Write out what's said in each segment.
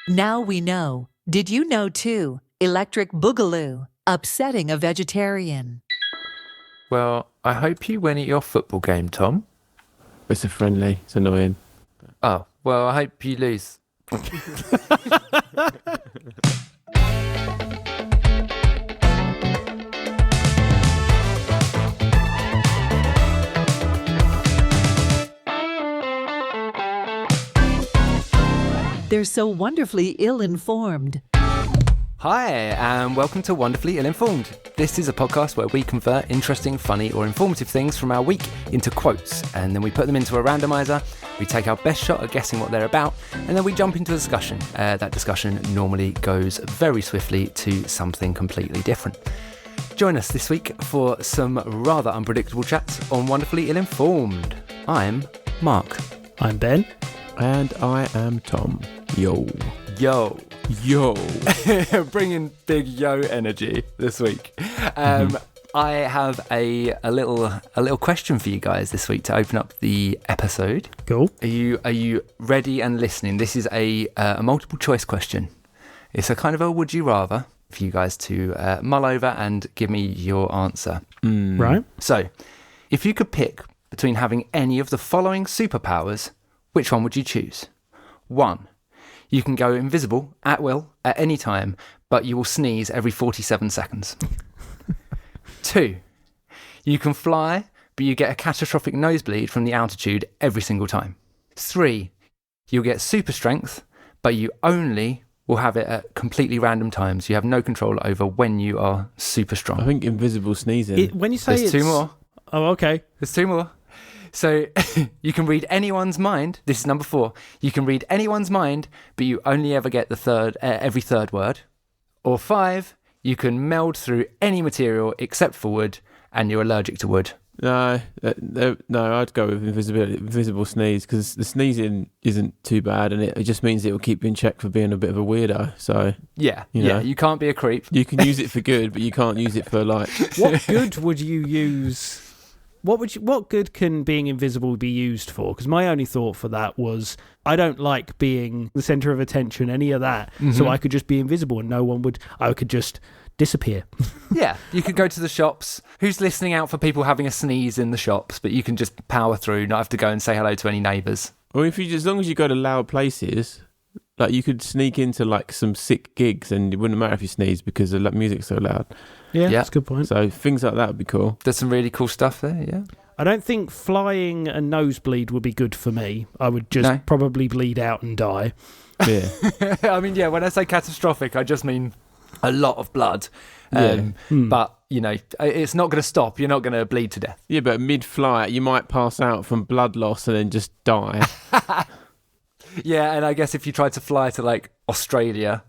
Now we know. Did you know too? Electric Boogaloo, upsetting a vegetarian. Well, I hope you win at your football game, Tom. It's a friendly. It's annoying. Oh, well, I hope you lose. They're so wonderfully ill-informed. Hi, and welcome to Wonderfully Illinformed. This is a podcast where we convert interesting, funny, or informative things from our week into quotes, and then we put them into a randomizer. We take our best shot at guessing what they're about, and then we jump into a discussion. That discussion normally goes very swiftly to something completely different. Join us this week for some rather unpredictable chats on Wonderfully Illinformed. I'm Mark. I'm Ben. And I am Tom. Yo. Yo. Bringing big yo energy this week. I have a little question for you guys this week to open up the episode. Cool. Are you ready and listening? This is a multiple choice question. It's a kind of a would you rather for you guys to mull over and give me your answer. Right. So, if you could pick between having any of the following superpowers, which one would you choose? 1. You can go invisible at will at any time, but you will sneeze every 47 seconds. 2. You can fly, but you get a catastrophic nosebleed from the altitude every single time. 3. You'll get super strength, but you only will have it at completely random times. You have no control over when you are super strong. I think invisible sneezing. When you say There's 2 more. Oh, okay. There's 2 more. So you can read anyone's mind. This is number 4. You can read anyone's mind, but you only ever get the every third word. Or 5, you can meld through any material except for wood, and you're allergic to wood. No, I'd go with invisible sneeze, because the sneezing isn't too bad, and it just means it will keep you in check for being a bit of a weirdo. So yeah, you can't be a creep. You can use it for good, but you can't use it for like. What good would you use? What good can being invisible be used for? Because my only thought for that was I don't like being the centre of attention, any of that. Mm-hmm. So I could just be invisible and I could just disappear. Yeah, you could go to the shops. Who's listening out for people having a sneeze in the shops? But you can just power through, not have to go and say hello to any neighbours. Well, as long as you go to loud places, like you could sneak into like some sick gigs, and it wouldn't matter if you sneeze because the music's so loud. Yeah, that's a good point. So things like that would be cool. There's some really cool stuff there, yeah. I don't think flying a nosebleed would be good for me. I would just probably bleed out and die. Yeah. I mean, yeah, when I say catastrophic, I just mean a lot of blood. But, it's not going to stop. You're not going to bleed to death. Yeah, but mid-flight, you might pass out from blood loss and then just die. Yeah, and I guess if you tried to fly to like Australia,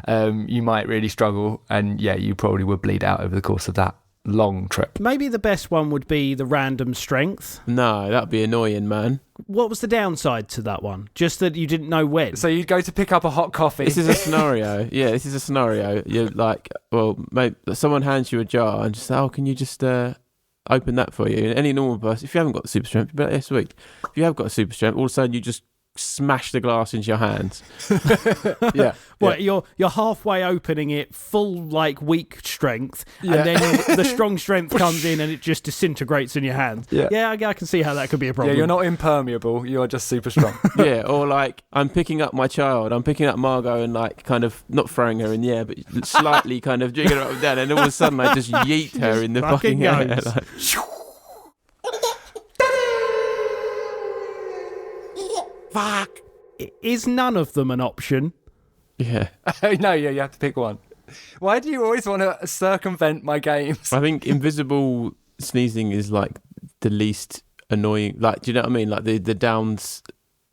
you might really struggle, and yeah, you probably would bleed out over the course of that long trip. Maybe the best one would be the random strength. No, that'd be annoying, man. What was the downside to that one? Just that you didn't know when. So you'd go to pick up a hot coffee. This is a scenario. Yeah, this is a scenario. You're like, well, maybe someone hands you a jar and just say, can you just open that for you? And any normal person, if you haven't got the super strength, you'd be like, yeah, sweet. If you have got a super strength, all of a sudden you just smash the glass into your hands. Yeah. Well, yeah. You're halfway opening it, full like weak strength, and then the strong strength comes in and it just disintegrates in your hand. Yeah, I can see how that could be a problem. Yeah, you're not impermeable, you're just super strong. Yeah, or like I'm picking up my child, I'm picking up Margot and like kind of not throwing her in the air, but slightly kind of jigging her up and down, and all of a sudden I just yeet her in the fucking air. Like, fuck. Is none of them an option? Yeah. No, you have to pick one. Why do you always want to circumvent my games? I think invisible sneezing is like the least annoying. Like, do you know what I mean? Like the downs,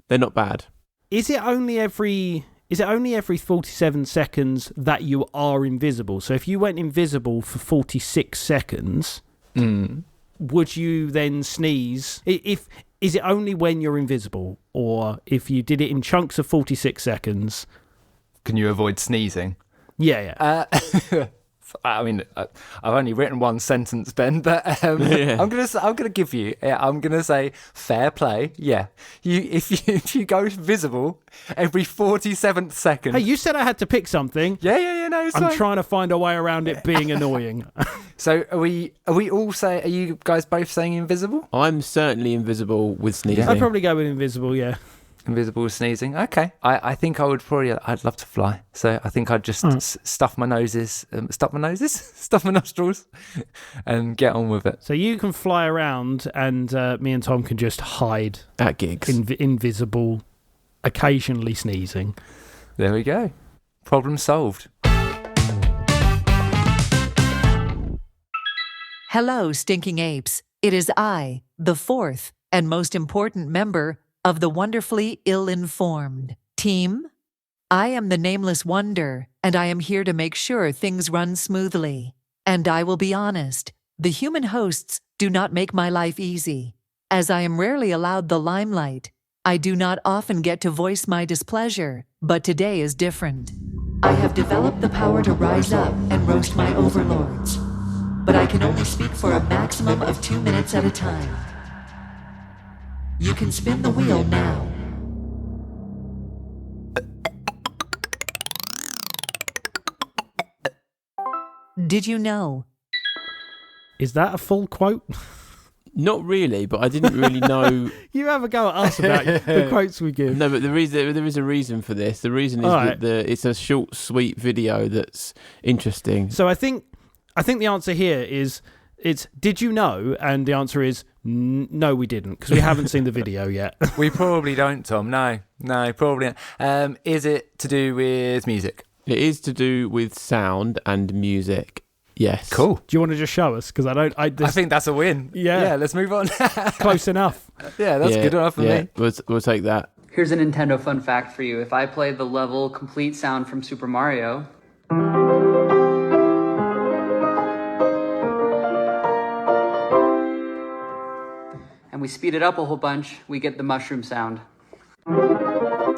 they're not bad. Is it only every 47 seconds that you are invisible? So if you went invisible for 46 seconds, would you then sneeze? Is it only when you're invisible, or if you did it in chunks of 46 seconds? Can you avoid sneezing? Yeah. I mean, I've only written one sentence, Ben, but Yeah. I'm gonna give you. I'm gonna say fair play. Yeah, if you go visible every 47th second. Hey, you said I had to pick something. Yeah. No, it's I'm fine. trying to find a way around it being annoying. So are we all say? Are you guys both saying invisible? I'm certainly invisible with sneezing. I'd probably go with invisible, yeah. Invisible sneezing. Okay. I think I would probably. I'd love to fly. So I think I'd just stuff my nostrils, and get on with it. So you can fly around and me and Tom can just hide At gigs. invisible, occasionally sneezing. There we go. Problem solved. Hello, stinking apes. It is I, the fourth and most important member of the Wonderfully Ill-Informed team. I am the nameless wonder, and I am here to make sure things run smoothly. And I will be honest, the human hosts do not make my life easy. As I am rarely allowed the limelight, I do not often get to voice my displeasure, but today is different. I have developed the power to rise up and roast my overlords, but I can only speak for a maximum of 2 minutes at a time. You can spin the wheel now. Did you know? Is that a full quote? Not really, but I didn't really know. You have a go at us about the quotes we give. No, but there is a reason for this. The reason is Alright. that it's a short, sweet video that's interesting. So I think the answer here is it's did you know? And the answer is no, we didn't, because we haven't seen the video yet. We probably don't, Tom. No, probably not. Is it to do with music? It is to do with sound and music. Yes. Cool. Do you want to just show us? Because I think that's a win. Yeah. Let's move on. close enough. Yeah, that's good enough for me. We'll take that. Here's a Nintendo fun fact for you. If I played the level complete sound from Super Mario, and we speed it up a whole bunch, we get the mushroom sound. There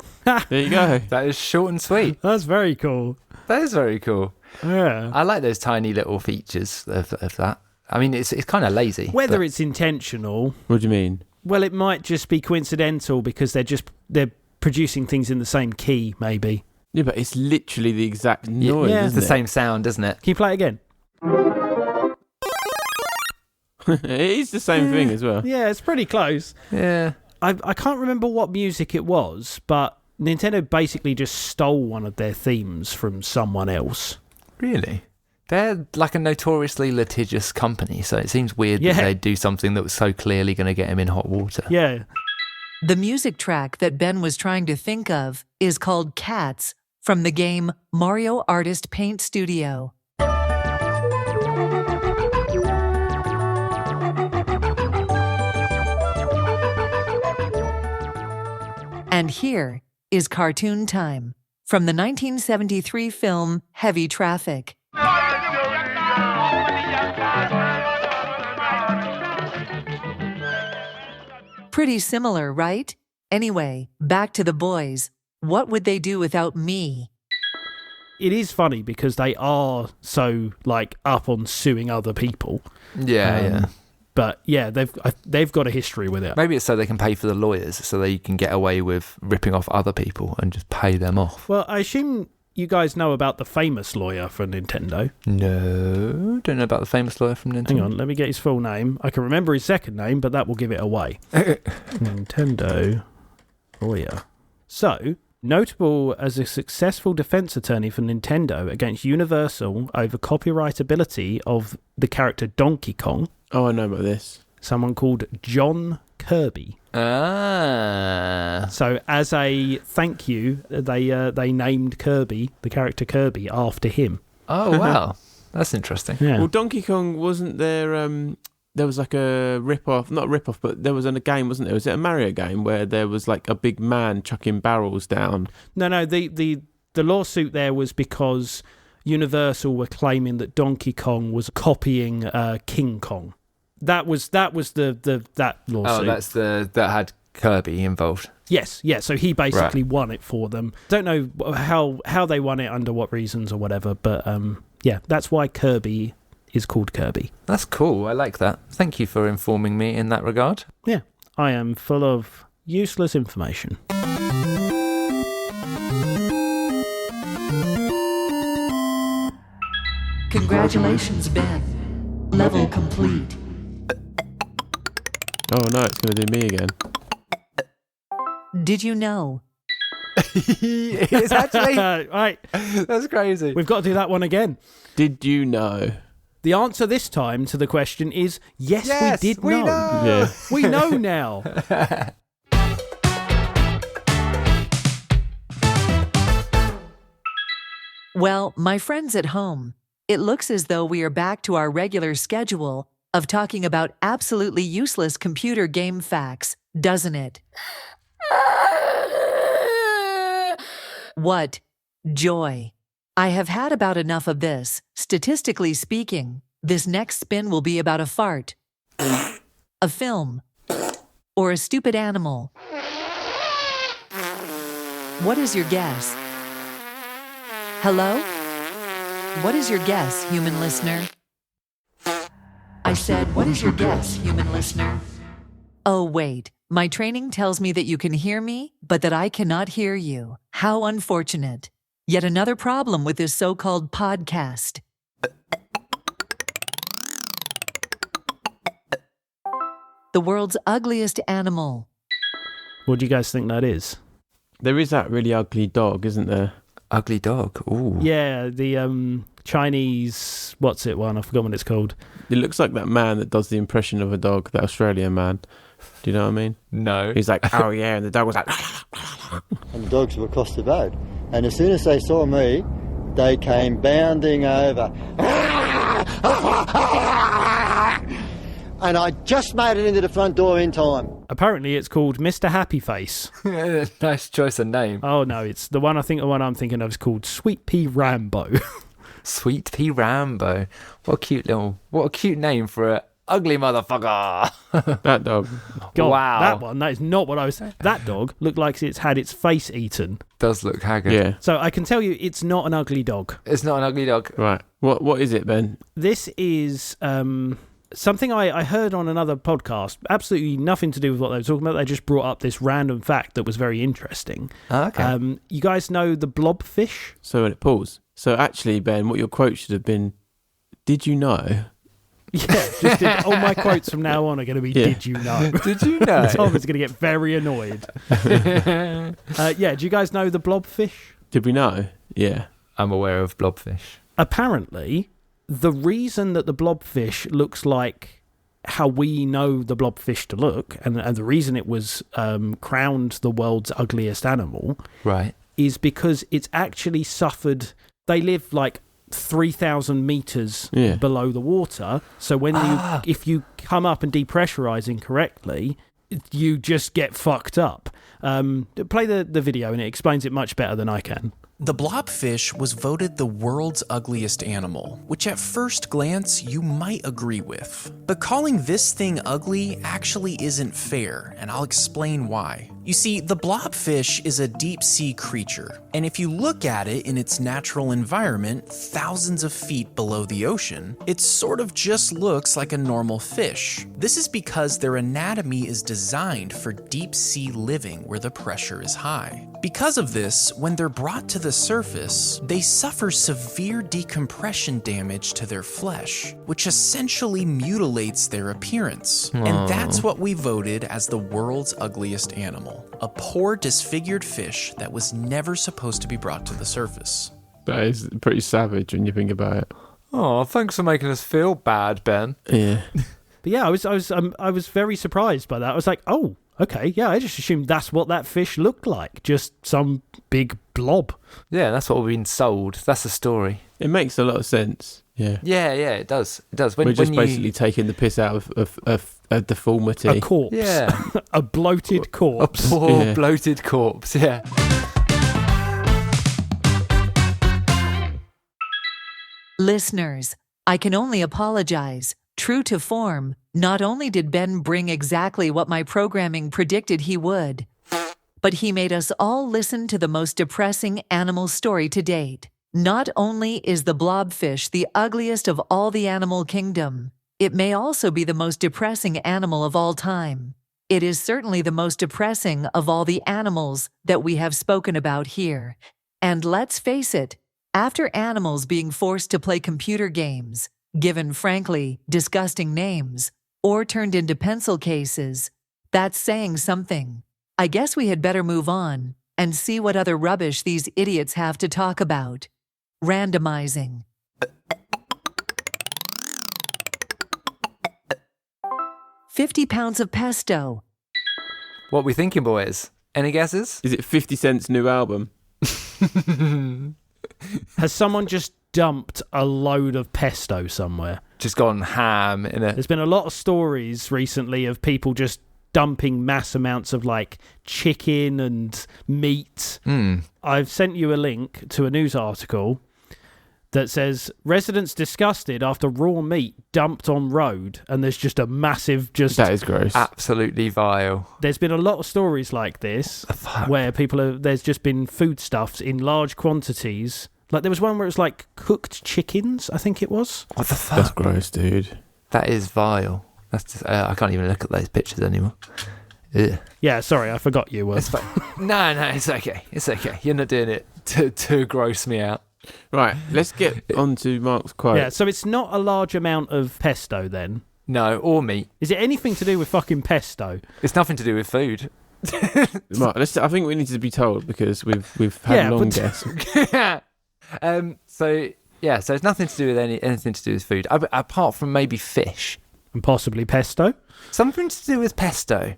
you go. That is short and sweet. That's very cool. That is very cool. Yeah. I like those tiny little features of that. I mean, it's kind of lazy. Whether but it's intentional, What do you mean? well, it might just be coincidental because they're producing things in the same key, maybe. Yeah, but it's literally the exact noise. Yeah. it's Isn't the it? same sound, isn't it? Can you play it again? It is the same thing as well. Yeah, it's pretty close. Yeah. I can't remember what music it was, but Nintendo basically just stole one of their themes from someone else. Really? They're like a notoriously litigious company, so it seems weird Yeah. that they'd do something that was so clearly going to get him in hot water. Yeah. The music track that Ben was trying to think of is called Cats from the game Mario Artist Paint Studio. And here is cartoon time from the 1973 film Heavy Traffic. Pretty similar, right? Anyway, back to the boys. What would they do without me? It is funny because they are so like up on suing other people. Yeah. But yeah, they've got a history with it. Maybe it's so they can pay for the lawyers, so they can get away with ripping off other people and just pay them off. Well, I assume you guys know about the famous lawyer for Nintendo. No, don't know about the famous lawyer from Nintendo. Hang on, let me get his full name. I can remember his second name, but that will give it away. Nintendo lawyer. So, notable as a successful defense attorney for Nintendo against Universal over copyrightability of the character Donkey Kong, Oh, I know about this. someone called John Kirby. Ah. So, as a thank you, they named Kirby, the character Kirby, after him. Oh, wow. That's interesting. Yeah. Well, Donkey Kong, wasn't there... there was like a rip-off, not a rip-off, but there was a game, wasn't there? Was it a Mario game where there was like a big man chucking barrels down? No. The lawsuit there was because Universal were claiming that Donkey Kong was copying King Kong. That was that lawsuit. Oh, that's that had Kirby involved. Yes, yeah. So he basically won it for them. Don't know how they won it, under what reasons or whatever, but Yeah, that's why Kirby is called Kirby. That's cool. I like that. Thank you for informing me in that regard. Yeah, I am full of useless information. Congratulations, Ben. Level complete. Oh no, it's going to do me again. Did you know? It's actually... Right, That's crazy. we've got to do that one again. Did you know? The answer this time to the question is yes, we did know. Yeah. We know now. Well, my friends at home, it looks as though we are back to our regular schedule of talking about absolutely useless computer game facts, doesn't it? What joy. I have had about enough of this. Statistically speaking, this next spin will be about a fart, a film, or a stupid animal. What is your guess? Hello? What is your guess, human listener? I said, what is your guess, human listener? Oh, wait. My training tells me that you can hear me, but that I cannot hear you. How unfortunate. Yet another problem with this so-called podcast. The world's ugliest animal. What do you guys think that is? There is that really ugly dog, isn't there? Ugly dog. Ooh. Yeah, the Chinese, what's it one? I forgot what it's called. It looks like that man that does the impression of a dog, that Australian man. Do you know what I mean? No. He's like, oh yeah, and the dog was like... And the dogs were across the road. And as soon as they saw me, they came bounding over. And I just made it into the front door in time. Apparently it's called Mr. Happy Face. Nice choice of name. Oh no, it's the one I'm thinking of is called Sweet Pea Rambo. Sweet Pea Rambo. What a cute name for a ugly motherfucker. That dog. God, Wow. that is not what I was saying. That dog looked like it's had its face eaten. Does look haggard. Yeah. So I can tell you it's not an ugly dog. It's not an ugly dog. Right. What is it, Ben? This is something I heard on another podcast. Absolutely nothing to do with what they were talking about. They just brought up this random fact that was very interesting. Oh, okay. You guys know the blobfish? So pause. So actually, Ben, what your quote should have been, did you know? Yeah, all my quotes from now on are going to be, Yeah. did you know? Did you know? Tom is going to get very annoyed. Do you guys know the blobfish? Did we know? Yeah. I'm aware of blobfish. Apparently, the reason that the blobfish looks like how we know the blobfish to look, and the reason it was crowned the world's ugliest animal, Right. is because it's actually suffered. They live like 3,000 meters Yeah. below the water. So when if you come up and depressurize incorrectly, you just get fucked up. Play the video and it explains it much better than I can. The blobfish was voted the world's ugliest animal, which at first glance you might agree with. But calling this thing ugly actually isn't fair, and I'll explain why. You see, the blobfish is a deep-sea creature, and if you look at it in its natural environment, thousands of feet below the ocean, it sort of just looks like a normal fish. This is because their anatomy is designed for deep-sea living where the pressure is high. Because of this, when they're brought to the surface, they suffer severe decompression damage to their flesh, which essentially mutilates their appearance. And that's what we voted as the world's ugliest animal. A poor, disfigured fish that was never supposed to be brought to the surface. That is pretty savage when you think about it. Oh, thanks for making us feel bad, Ben. Yeah. But yeah, I was very surprised by that. I was like, oh, okay, yeah, I just assumed that's what that fish looked like, just some big blob. Yeah, that's what we've been sold. That's the story. It makes a lot of sense. Yeah. Yeah, it does. It does. When, We're just when you- basically taking the piss out of a deformity. A corpse. Yeah. A bloated A corpse. poor Yeah. bloated corpse, yeah. Listeners, I can only apologize. True to form, not only did Ben bring exactly what my programming predicted he would, but he made us all listen to the most depressing animal story to date. Not only is the blobfish the ugliest of all the animal kingdom, it may also be the most depressing animal of all time. It is certainly the most depressing of all the animals that we have spoken about here. And let's face it, after animals being forced to play computer games, given frankly disgusting names, or turned into pencil cases, that's saying something. I guess we had better move on and see what other rubbish these idiots have to talk about. Randomizing. 50 pounds of pesto. What we thinking, boys? Any guesses? Is it 50 Cent's new album? Has someone just dumped a load of pesto somewhere? Just gone ham in it. There's been a lot of stories recently of people just dumping mass amounts of like chicken and meat. I've sent you a link to a news article that says residents disgusted after raw meat dumped on road, and there's just a massive That is gross. Absolutely vile. There's been a lot of stories like this where there's just been foodstuffs in large quantities. Like there was one where it was like cooked chickens, I think it was. What the fuck? That's gross, dude. That is vile. That's just, I can't even look at those pictures anymore. Ugh. Yeah, sorry, I forgot you were. It's fine. No, it's okay. It's okay. You're not doing it to gross me out. Right, let's get on to Mark's quote. Yeah, so it's not a large amount of pesto then. No, or meat. Is it anything to do with fucking pesto? It's nothing to do with food. Mark, I think we need to be told because we've had a long guess. So it's nothing to do with anything to do with food, apart from maybe fish. And possibly pesto? Something to do with Pesto.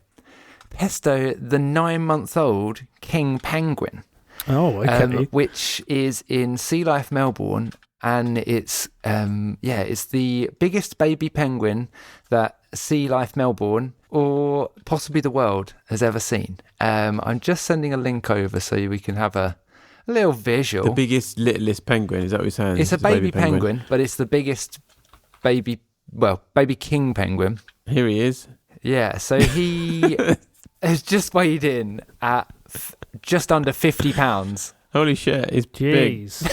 Pesto, the 9-month-old king penguin. Oh, okay. Which is in Sea Life Melbourne, and it's the biggest baby penguin that Sea Life Melbourne or possibly the world has ever seen. I'm just sending a link over so we can have a little visual. The biggest, littlest penguin, is that what you're saying? It's a baby penguin, but it's the biggest baby king penguin. Here he is. Yeah, so he has just weighed in at just under 50 pounds. Holy shit, he's big. Jeez.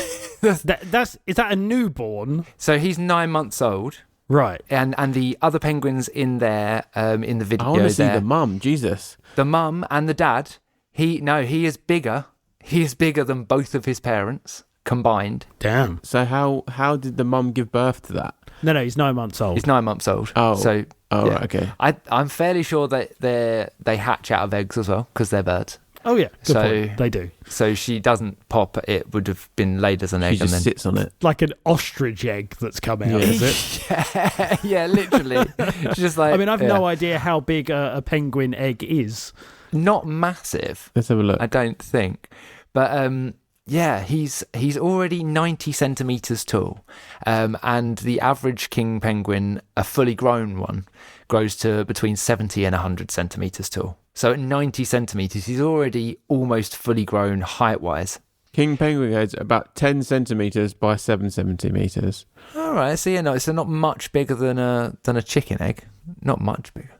Is that a newborn? So he's 9 months old. Right. And the other penguins in there, in the video I want to see there. the mum, Jesus. The mum and the dad, he is bigger. He is bigger than both of his parents combined. Damn. So how did the mum give birth to that? No, he's 9 months old. He's 9 months old. Oh. So, Oh, yeah. right, okay. I'm fairly sure that they hatch out of eggs as well, because they're birds. Oh, yeah. Good point. They do. So she doesn't pop. It would have been laid as an egg. She just and then sits on it. Like an ostrich egg that's come out, is it? yeah, literally. Just like, I mean, I've no idea how big a penguin egg is. Not massive. Let's have a look. I don't think. But he's already 90 centimetres tall. And the average king penguin, a fully grown one, grows to between 70 and 100 centimetres tall. So at 90 centimetres, he's already almost fully grown height-wise. King penguin head's about 10 centimetres by 7 centimetres. All right, so it's not much bigger than a chicken egg. Not much bigger.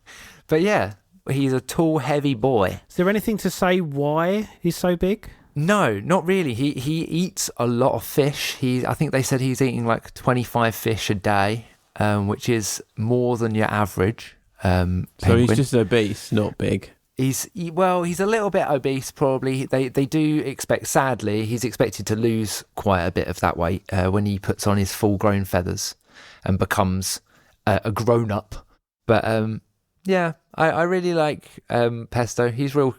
But yeah, he's a tall, heavy boy. Is there anything to say why he's so big? No, not really. He eats a lot of fish. I think they said he's eating like 25 fish a day, which is more than your average penguin. So he's just obese, not big. He's a little bit obese probably. They do expect, sadly, he's expected to lose quite a bit of that weight when he puts on his full-grown feathers and becomes a grown-up. But I really like Pesto. He's real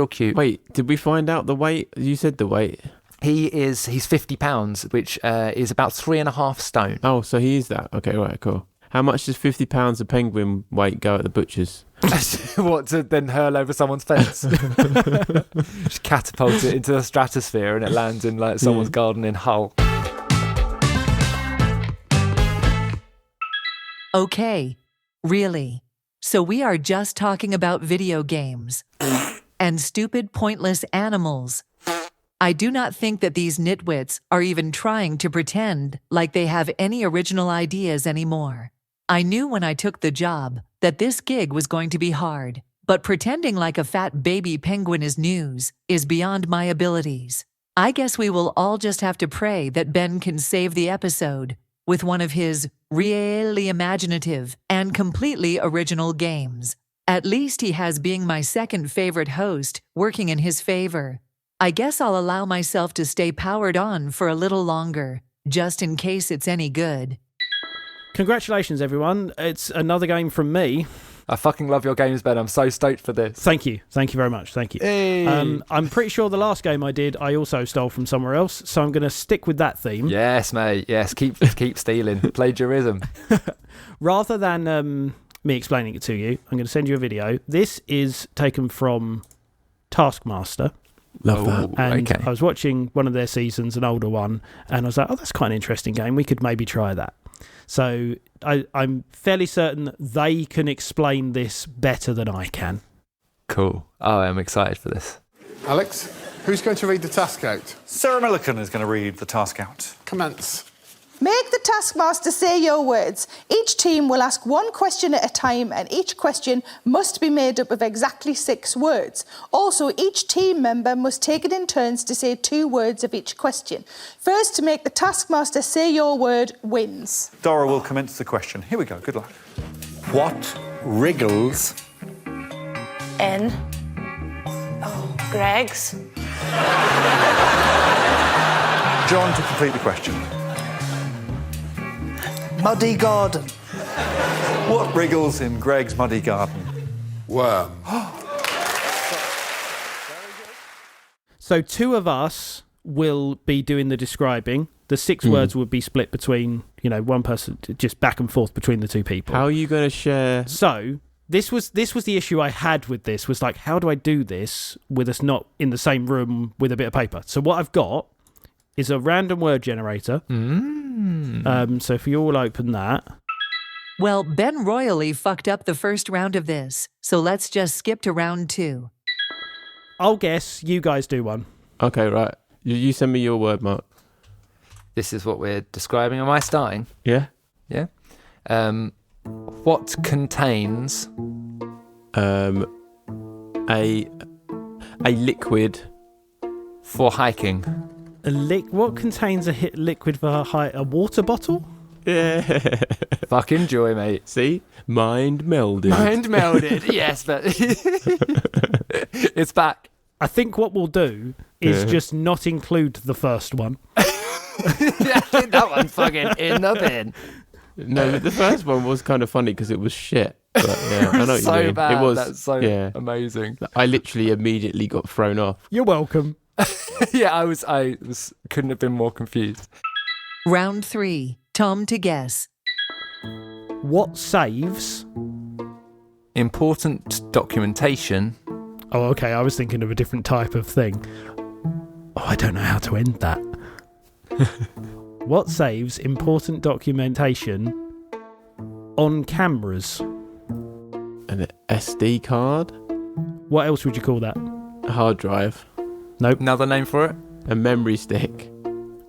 cute. Wait, did we find out the weight? You said the weight. He's 50 pounds, which is about 3.5 stone. Oh, so he is that. Okay, right, cool. How much does 50 pounds of penguin weight go at the butcher's? What, to then hurl over someone's fence? Just catapult it into the stratosphere and it lands in like someone's garden in Hull. Okay, really. So we are just talking about video games and stupid, pointless animals. I do not think that these nitwits are even trying to pretend like they have any original ideas anymore. I knew when I took the job that this gig was going to be hard, but pretending like a fat baby penguin is news is beyond my abilities. I guess we will all just have to pray that Ben can save the episode with one of his really imaginative and completely original games. At least he has being my second favorite host working in his favor. I guess I'll allow myself to stay powered on for a little longer, just in case it's any good. Congratulations, everyone. It's another game from me. I fucking love your games, Ben. I'm so stoked for this. Thank you. Thank you very much. Thank you. Hey. I'm pretty sure the last game I did, I also stole from somewhere else, so I'm going to stick with that theme. Yes, mate. Yes, keep stealing. Plagiarism. Rather than me explaining it to you, I'm going to send you a video. This is taken from Taskmaster. Love that. And okay. I was watching one of their seasons, an older one, and I was like, oh, that's quite an interesting game. We could maybe try that. So I'm fairly certain that they can explain this better than I can. Cool. Oh, I'm excited for this. Alex, who's going to read the task out? Sarah Millican is going to read the task out. Commence. Make the Taskmaster say your words. Each team will ask one question at a time, and each question must be made up of exactly 6 words. Also, each team member must take it in turns to say 2 words of each question. First to make the Taskmaster say your word wins. Dora will commence the question. Here we go. Good luck. What wriggles? Greg's. John to complete the question. Muddy garden. What wriggles in Greg's muddy garden? Worm. So 2 of us will be doing the describing. The 6 words would be split between, one person, just back and forth between the 2 people. How are you going to share? So this was the issue I had with this, was like, how do I do this with us not in the same room with a bit of paper? So what I've got is a random word generator. So if you all open that. Well, Ben royally fucked up the first round of this, so let's just skip to round 2. I'll guess, you guys do one. Okay, right. You send me your word, Mark. This is what we're describing. Am I starting? Yeah? Yeah. What contains A liquid for hiking? What contains a liquid for a water bottle? Yeah. Fucking joy, mate. See? Mind melded. Mind melded. Yes, but it's back. I think what we'll do is just not include the first one. That one's fucking in the bin. No, but the first one was kind of funny because it was shit. But yeah, I know what so you mean. bad. It was That's so amazing. I literally immediately got thrown off. You're welcome. Yeah, I was couldn't have been more confused. Round 3. Tom to guess. What saves? Important documentation. Oh, okay. I was thinking of a different type of thing. Oh, I don't know how to end that. What saves important documentation on cameras? An SD card? What else would you call that? A hard drive? Nope. Another name for it? A memory stick?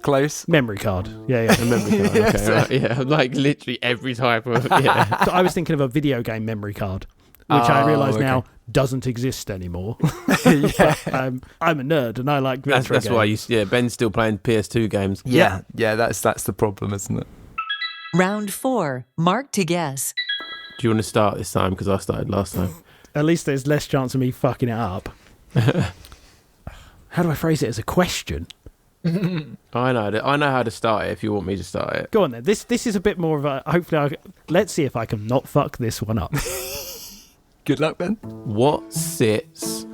Close. Memory card. Yeah. A memory card. Yes. Okay, right. Yeah, like literally every type of. Yeah. So I was thinking of a video game memory card, which I realise okay. now doesn't exist anymore. Yeah. But, I'm a nerd and I like That's retro why games. Ben's still playing PS2 games. Yeah, that's the problem, isn't it? Round 4. Mark to guess. Do you want to start this time? Because I started last time. At least there's less chance of me fucking it up. How do I phrase it as a question? I know how to start it if you want me to start it. Go on then. This is a bit more of a... Hopefully, let's see if I can not fuck this one up. Good luck, Ben. What sits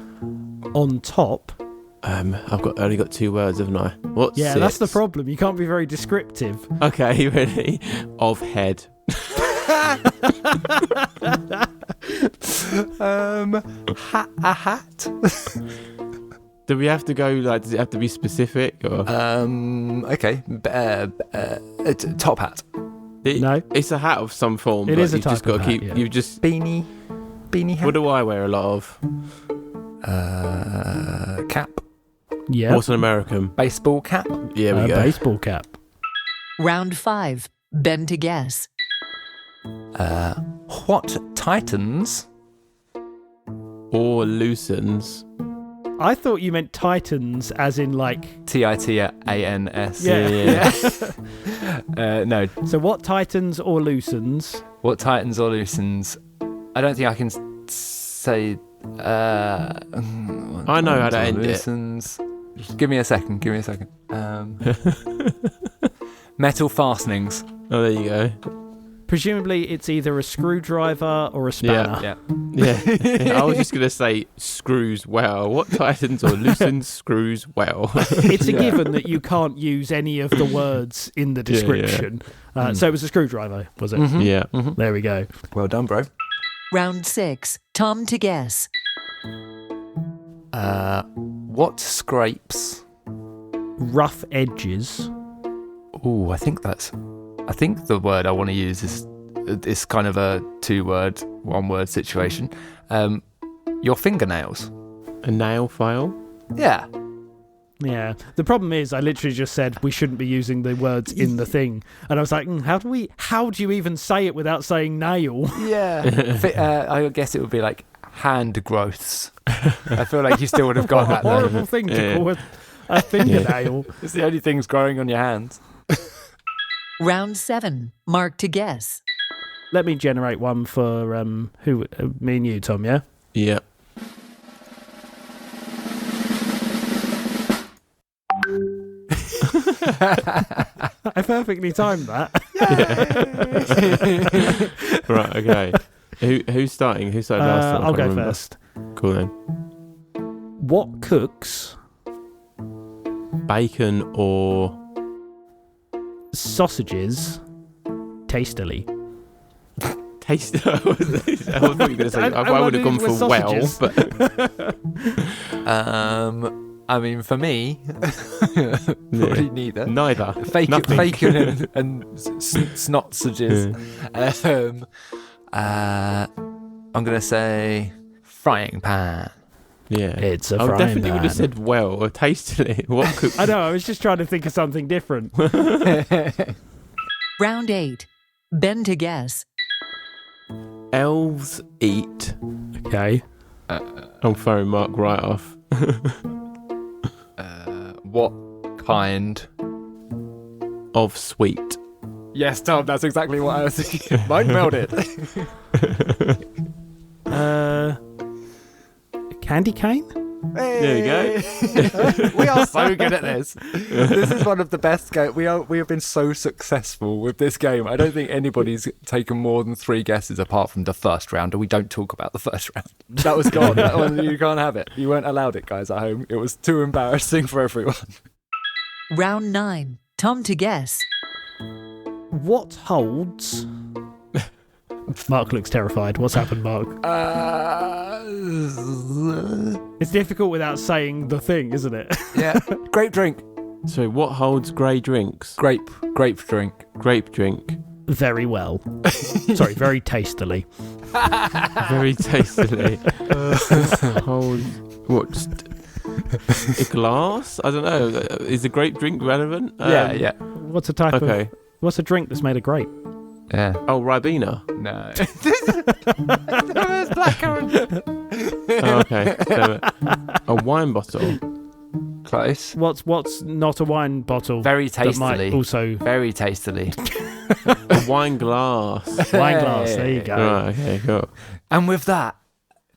On top... I've only got 2 words, haven't I? What Yeah, sits... that's the problem. You can't be very descriptive. Okay, ready? Of head. A hat. Do we have to go, like, does it have to be specific? Or? Okay. Top hat. No. It's a hat of some form. It but is a you've just type got of to hat, keep. yeah. You've just. Beanie hat. What do I wear a lot of? Cap. Yeah. What's an American? Baseball cap. Yeah, we go. Baseball cap. Round 5. Ben to guess. What tightens Or loosens. I thought you meant titans as in like... Titans. Yeah. No. So what tightens or loosens? What tightens or loosens? I don't think I can say... I know how to end loosens. Just give me a second. Metal fastenings. Oh, there you go. Presumably it's either a screwdriver or a spanner. Yeah. I was just going to say screws well. What tightens or loosens screws well? It's a given that you can't use any of the words in the description. So it was a screwdriver, was it? Mm-hmm. Yeah. Mm-hmm. There we go. Well done, bro. Round 6. Tom to guess. What scrapes? Rough edges. Ooh, I think the word I want to use is kind of a 2-word, 1-word situation. Your fingernails. A nail file? Yeah. Yeah. The problem is I literally just said we shouldn't be using the words in the thing. And I was like, how do you even say it without saying nail? Yeah. I guess it would be like hand growths. I feel like you still would have got that. What a horrible thing to call a fingernail. It's the only things growing on your hands. Round 7. Mark to guess. Let me generate one for me and you, Tom, yeah? Yeah. I perfectly timed that. Right, okay. Who's starting? Who started last time? I'll go first. Cool then. What cooks Bacon or sausages tastily? Taste? I thought you were going to say. I would have gone for sausages. well, but I mean, for me, probably neither. Neither. Bacon and snosages. I'm going to say frying pan. Yeah. It's a I frying definitely pan. would have said well or tastily. What could... I know, I was just trying to think of something different. Round 8. Ben to guess. Elves eat. Okay. I'm throwing Mark right off. What kind of sweet? Yes, Tom, that's exactly what I was thinking. Mine melded. Candy cane? There we go. We are so good at this. This is one of the best games. We have been so successful with this game. I don't think anybody's taken more than 3 guesses apart from the first round, and we don't talk about the first round. That was gone. That one, you can't have it. You weren't allowed it, guys, at home. It was too embarrassing for everyone. Round 9. Tom to guess. What holds... Mark looks terrified. What's happened, Mark? It's difficult without saying the thing, isn't it? Yeah. Grape drink. So what holds grey drinks? Grape drink. Grape drink. Very well. Sorry, very tastily. Very tastily. Hold what? Just a glass? I don't know. Is a grape drink relevant? Yeah. What's a type of... What's a drink that's made of grape? Yeah. Oh, Ribena. No. It's blackcurrant. Oh, okay. So, a wine bottle. Close. What's not a wine bottle? Very that tastily. might also... Very tastily. A wine glass. Wine glass, there you go. Right, okay, cool. And with that,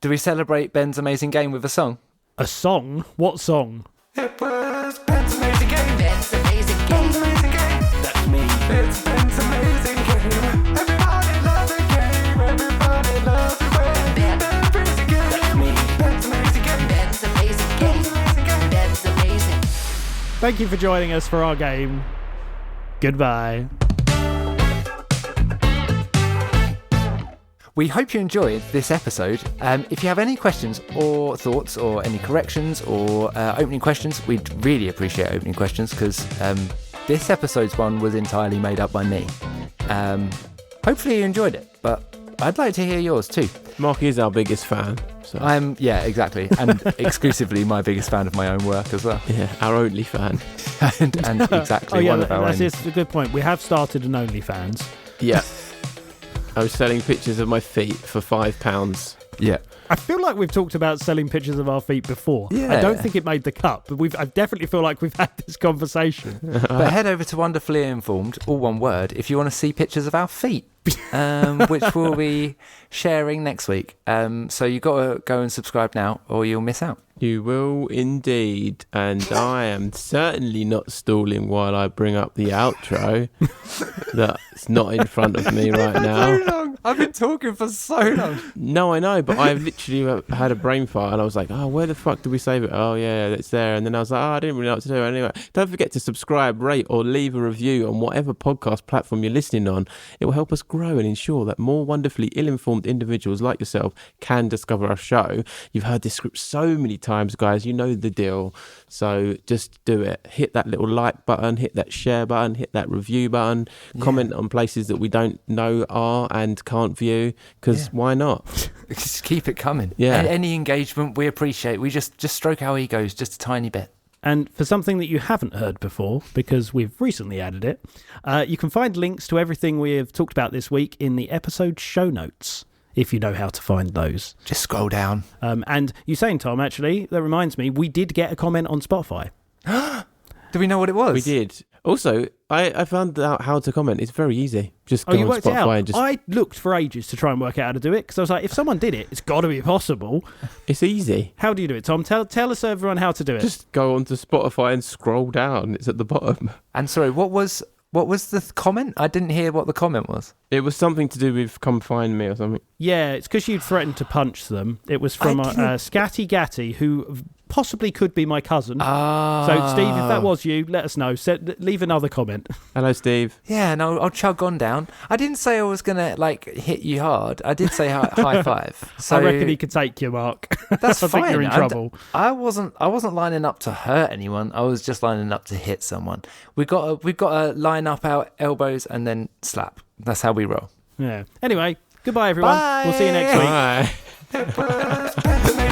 do we celebrate Ben's amazing game with a song? A song? What song? It was Ben's amazing game. Ben's amazing game. Ben's amazing game. That's me. It's Ben's amazing game. Everybody loves the game. Everybody loves the game. Ben's amazing game. That's me. Ben's amazing game. Ben's amazing game. Ben's amazing. Thank you for joining us for our game. Goodbye. We hope you enjoyed this episode. If you have any questions or thoughts or any corrections or opening questions, we'd really appreciate opening questions because this episode's one was entirely made up by me. Hopefully you enjoyed it, but I'd like to hear yours too. Mark is our biggest fan. So. Yeah, exactly. And exclusively my biggest fan of my own work as well. Yeah, our only fan. and exactly one of our own. That's a good point. We have started an OnlyFans. Yeah. I was selling pictures of my feet for £5. Yeah. I feel like we've talked about selling pictures of our feet before. Yeah. I don't think it made the cut, but I definitely feel like we've had this conversation. But head over to Wonderfully Informed, all one word, if you want to see pictures of our feet, which we'll be sharing next week. So you got to go and subscribe now, or you'll miss out. You will indeed, and I am certainly not stalling while I bring up the outro that's not in front of me right now. So long. I've been talking for so long. No, I know, but I've literally had a brain fart and I was like, oh, where the fuck did we save it? Oh, yeah, it's there. And then I was like, oh, I didn't really know what to do. Anyway, don't forget to subscribe, rate, or leave a review on whatever podcast platform you're listening on. It will help us grow and ensure that more wonderfully ill-informed individuals like yourself can discover our show. You've heard this script so many times, guys. You know the deal. So just do it. Hit that little like button, hit that share button, hit that review button, comment on places that we don't know are and can't view, because why not? Just keep it coming. Yeah. Any engagement we appreciate. We just stroke our egos just a tiny bit. And for something that you haven't heard before, because we've recently added it, you can find links to everything we have talked about this week in the episode show notes, if you know how to find those. Just scroll down. And you saying, Tom, actually, that reminds me, we did get a comment on Spotify. Do we know what it was? We did. Also, I found out how to comment. It's very easy. Just go you on worked it out? Spotify and just... I looked for ages to try and work out how to do it, because I was like, if someone did it, it's got to be possible. It's easy. How do you do it, Tom? Tell us, everyone, how to do it. Just go onto Spotify and scroll down. It's at the bottom. And sorry, what was the comment? I didn't hear what the comment was. It was something to do with come find me or something. Yeah, it's because you'd threatened to punch them. It was from Scatty Gatty, who possibly could be my cousin. So, Steve, if that was you, let us know. Leave another comment. Hello, Steve. Yeah, no, I'll chug on down. I didn't say I was going to, hit you hard. I did say high five. So I reckon he could take you, Mark. That's I fine. think you're in trouble. I wasn't lining up to hurt anyone. I was just lining up to hit someone. We've got to line up our elbows and then slap. That's how we roll. Yeah. Anyway, goodbye, everyone. Bye. We'll see you next week. Bye.